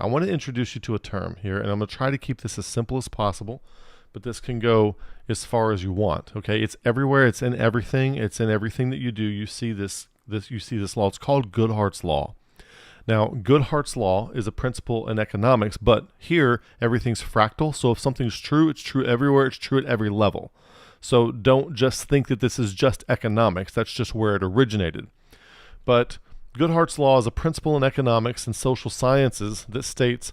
I want to introduce you to a term here, and I'm going to try to keep this as simple as possible, but this can go as far as you want. Okay, it's everywhere. It's in everything. It's in everything that you do. You see this law. It's called Goodhart's law. Now, Goodhart's law is a principle in economics, but here everything's fractal. So if something's true, it's true everywhere. It's true at every level. So don't just think that this is just economics. That's just where it originated. But Goodhart's law is a principle in economics and social sciences that states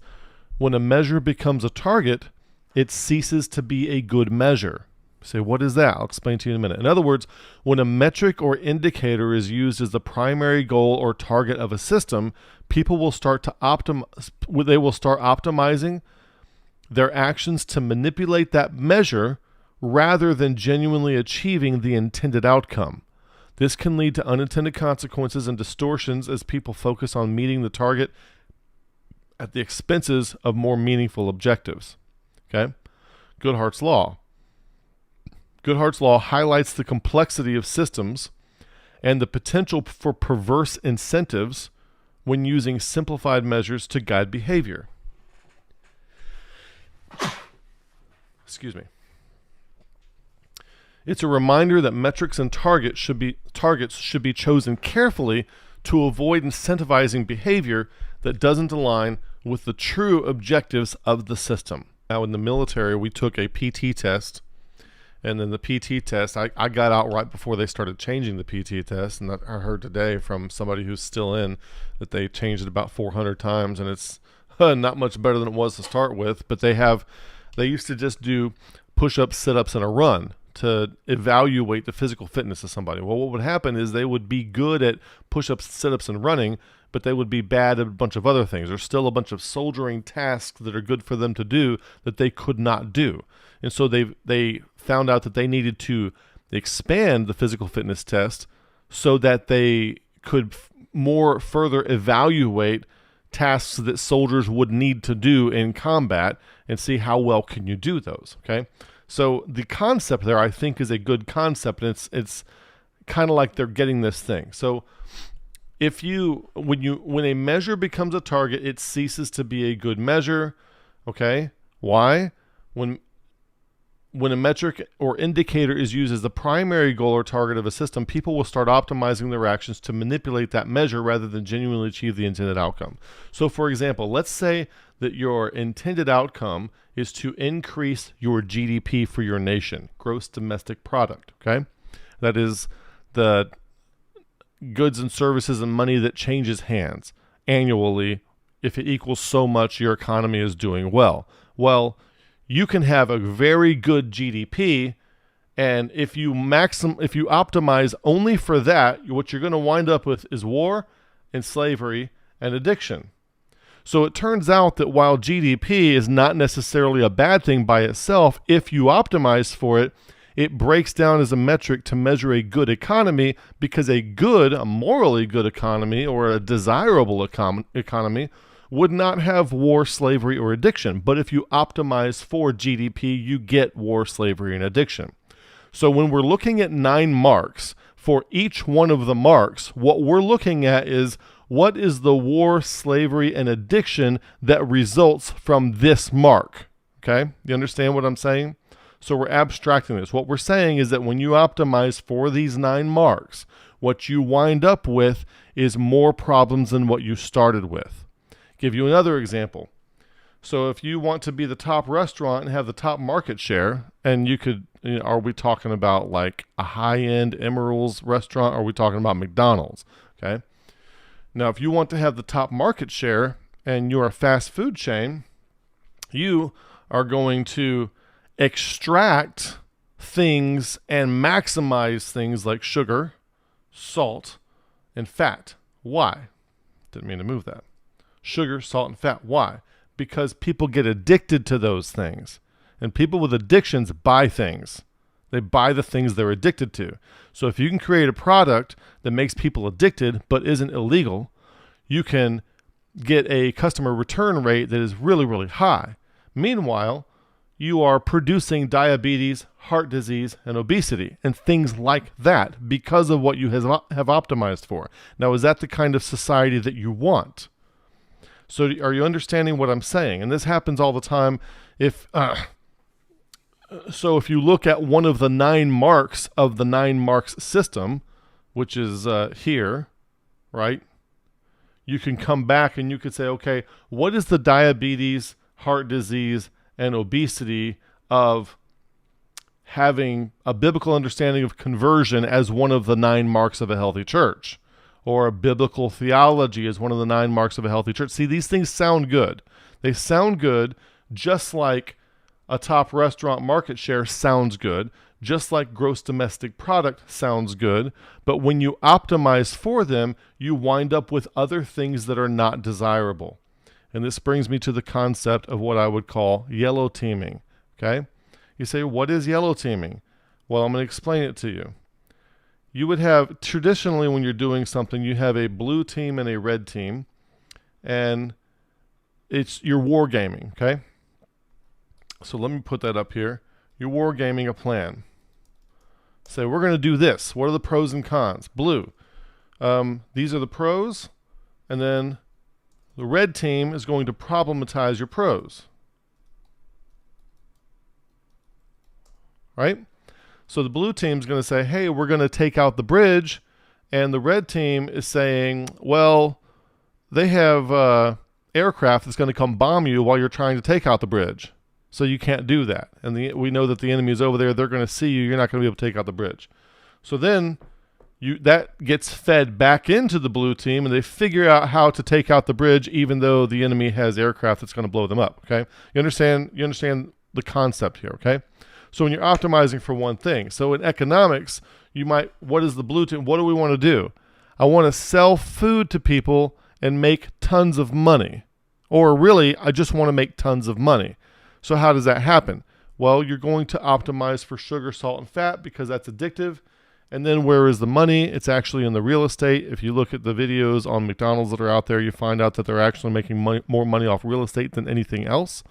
when a measure becomes a target, it ceases to be a good measure. Say, what is that? I'll explain to you in a minute. In other words, when a metric or indicator is used as the primary goal or target of a system, people will start to optimizing their actions to manipulate that measure rather than genuinely achieving the intended outcome. This can lead to unintended consequences and distortions as people focus on meeting the target at the expenses of more meaningful objectives. Okay? Goodhart's law. Goodhart's law highlights the complexity of systems and the potential for perverse incentives when using simplified measures to guide behavior. Excuse me. It's a reminder that metrics and targets should be chosen carefully to avoid incentivizing behavior that doesn't align with the true objectives of the system. Now, in the military, we took a PT test. And then the PT test, I got out right before they started changing the PT test. And I heard today from somebody who's still in that they changed it about 400 times. And it's not much better than it was to start with. But they used to just do push-ups, sit-ups, and a run to evaluate the physical fitness of somebody. Well, what would happen is they would be good at push-ups, sit-ups, and running, but they would be bad at a bunch of other things. There's still a bunch of soldiering tasks that are good for them to do that they could not do. And so they found out that they needed to expand the physical fitness test so that they could more further evaluate tasks that soldiers would need to do in combat and see how well can you do those, okay? So the concept there, I think, is a good concept, and it's kind of like they're getting this thing. So when a measure becomes a target, it ceases to be a good measure, okay? Why? When a metric or indicator is used as the primary goal or target of a system, people will start optimizing their actions to manipulate that measure rather than genuinely achieve the intended outcome. So, for example, let's say that your intended outcome is to increase your GDP for your nation, gross domestic product, okay? That is the goods and services and money that changes hands annually. If it equals so much, your economy is doing well. Well, you can have a very good GDP, and if you optimize only for that, what you're going to wind up with is war and slavery and addiction. So it turns out that while GDP is not necessarily a bad thing by itself, if you optimize for it, it breaks down as a metric to measure a good economy, because a morally good economy or a desirable economy would not have war, slavery, or addiction. But if you optimize for GDP, you get war, slavery, and addiction. So when we're looking at 9 marks, for each one of the marks, what we're looking at is what is the war, slavery, and addiction that results from this mark. Okay? You understand what I'm saying? So we're abstracting this. What we're saying is that when you optimize for these 9 marks, what you wind up with is more problems than what you started with. Give you another example. So if you want to be the top restaurant and have the top market share, and you could, are we talking about like a high-end Emeril's restaurant, or are we talking about McDonald's? Okay. Now, if you want to have the top market share and you're a fast food chain, you are going to extract things and maximize things like sugar, salt, and fat. Why? Didn't mean to move that. Sugar, salt, and fat. Why? Because people get addicted to those things. And people with addictions buy things. They buy the things they're addicted to. So if you can create a product that makes people addicted but isn't illegal, you can get a customer return rate that is really, really high. Meanwhile, you are producing diabetes, heart disease, and obesity, and things like that because of what you have optimized for. Now, is that the kind of society that you want? So are you understanding what I'm saying? And this happens all the time. So if you look at one of the 9 marks of the 9 marks system, which is here, right? You can come back and you could say, okay, what is the diabetes, heart disease, and obesity of having a biblical understanding of conversion as one of the 9 marks of a healthy church, or a biblical theology as one of the 9 marks of a healthy church? See, these things sound good. They sound good just like a top restaurant market share sounds good, just like gross domestic product sounds good. But when you optimize for them, you wind up with other things that are not desirable. And this brings me to the concept of what I would call yellow teaming. Okay? You say, what is yellow teaming? Well, I'm going to explain it to you. You would have, traditionally when you're doing something, you have a blue team and a red team, and you're wargaming, okay? So let me put that up here. You're wargaming a plan. Say, we're going to do this. What are the pros and cons? Blue. These are the pros, and then the red team is going to problematize your pros. Right? So the blue team is going to say, hey, we're going to take out the bridge, and the red team is saying, well, they have aircraft that's going to come bomb you while you're trying to take out the bridge. So you can't do that. And we know that the enemy is over there. They're going to see you. You're not going to be able to take out the bridge. So then that gets fed back into the blue team, and they figure out how to take out the bridge even though the enemy has aircraft that's going to blow them up. Okay? You understand the concept here, okay? So when you're optimizing for one thing. So in economics, what is the blue team? What do we want to do? I want to sell food to people and make tons of money. Or really, I just want to make tons of money. So how does that happen? Well, you're going to optimize for sugar, salt, and fat because that's addictive. And then where is the money? It's actually in the real estate. If you look at the videos on McDonald's that are out there, you find out that they're actually making more money off real estate than anything else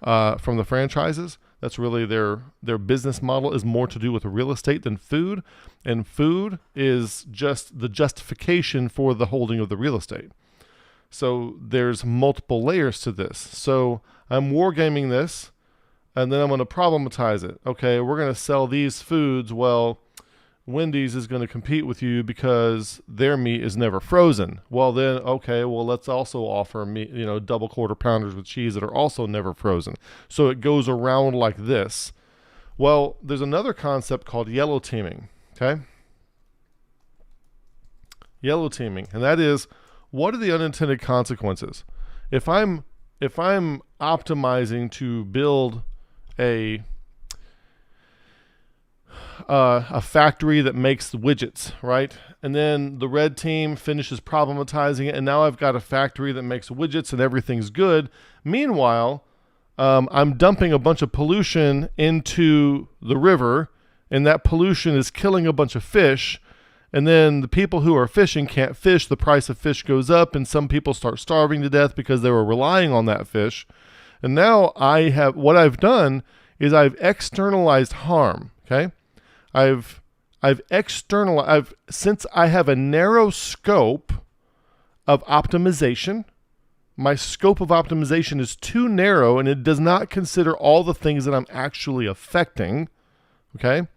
from the franchises. That's really their business model is more to do with real estate than food. And food is just the justification for the holding of the real estate. So there's multiple layers to this. So I'm wargaming this, and then I'm going to problematize it. Okay, we're going to sell these foods. Well, Wendy's is going to compete with you because their meat is never frozen. Well, then, okay, well, let's also offer meat, double quarter pounders with cheese that are also never frozen. So it goes around like this. Well, there's another concept called yellow teaming. Okay, yellow teaming, and that is, what are the unintended consequences? If I'm optimizing to build a factory that makes the widgets, right? And then the red team finishes problematizing it, and now I've got a factory that makes widgets and everything's good. Meanwhile, I'm dumping a bunch of pollution into the river, and that pollution is killing a bunch of fish. And then the people who are fishing can't fish. The price of fish goes up, and some people start starving to death because they were relying on that fish. And now what I've done is I've externalized harm. Okay, since I have a narrow scope of optimization. My scope of optimization is too narrow, and it does not consider all the things that I'm actually affecting. Okay.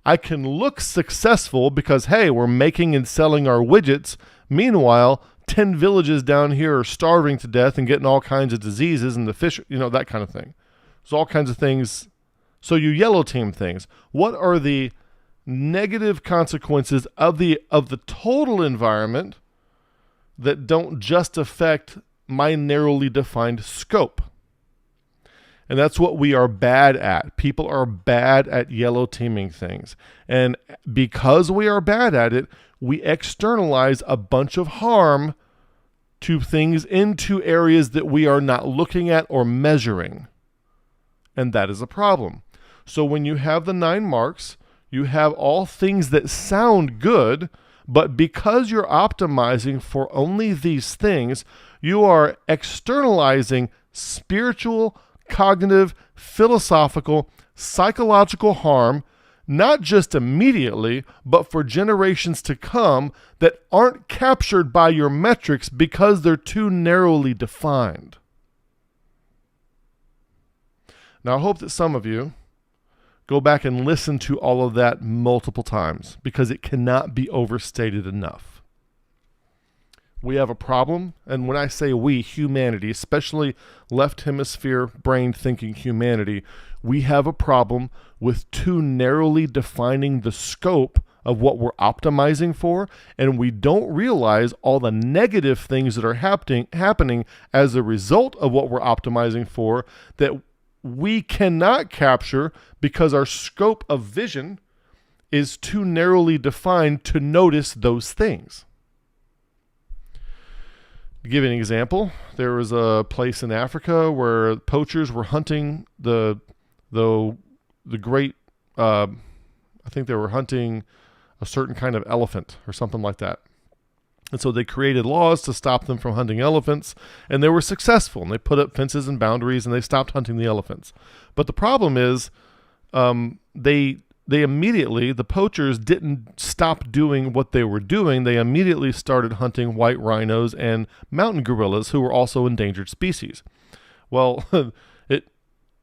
I can look successful because, hey, we're making and selling our widgets. Meanwhile, 10 villages down here are starving to death and getting all kinds of diseases, and the fish, that kind of thing. So all kinds of things. So you yellow team things. What are the negative consequences of the total environment that don't just affect my narrowly defined scope? And that's what we are bad at. People are bad at yellow teaming things. And because we are bad at it, we externalize a bunch of harm to things into areas that we are not looking at or measuring. And that is a problem. So when you have the 9 marks, you have all things that sound good, but because you're optimizing for only these things, you are externalizing spiritual, cognitive, philosophical, psychological harm not just immediately, but for generations to come that aren't captured by your metrics because they're too narrowly defined. Now, I hope that some of you go back and listen to all of that multiple times because it cannot be overstated enough. We have a problem, and when I say we, humanity, especially left hemisphere brain thinking humanity, we have a problem with too narrowly defining the scope of what we're optimizing for, and we don't realize all the negative things that are happening as a result of what we're optimizing for that we cannot capture because our scope of vision is too narrowly defined to notice those things. To give you an example, there was a place in Africa where poachers were hunting the great, I think they were hunting a certain kind of elephant or something like that. And so they created laws to stop them from hunting elephants, and they were successful. And they put up fences and boundaries, and they stopped hunting the elephants. But the problem is they immediately, the poachers didn't stop doing what they were doing. They immediately started hunting white rhinos and mountain gorillas, who were also endangered species. Well,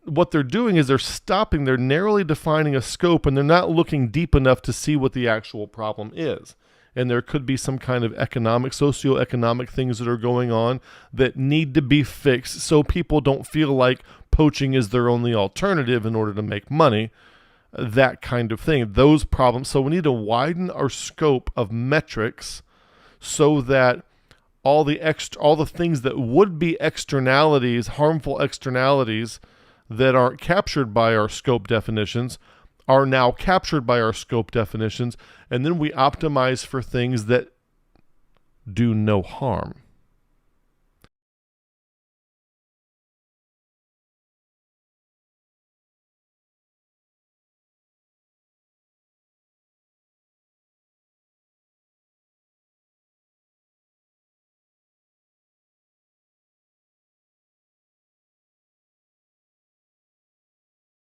what they're doing is they're narrowly defining a scope, and they're not looking deep enough to see what the actual problem is. And there could be some kind of socioeconomic things that are going on that need to be fixed so people don't feel like poaching is their only alternative in order to make money. That kind of thing, those problems. So we need to widen our scope of metrics so that all the things that would be externalities, harmful externalities that aren't captured by our scope definitions are now captured by our scope definitions, and then we optimize for things that do no harm.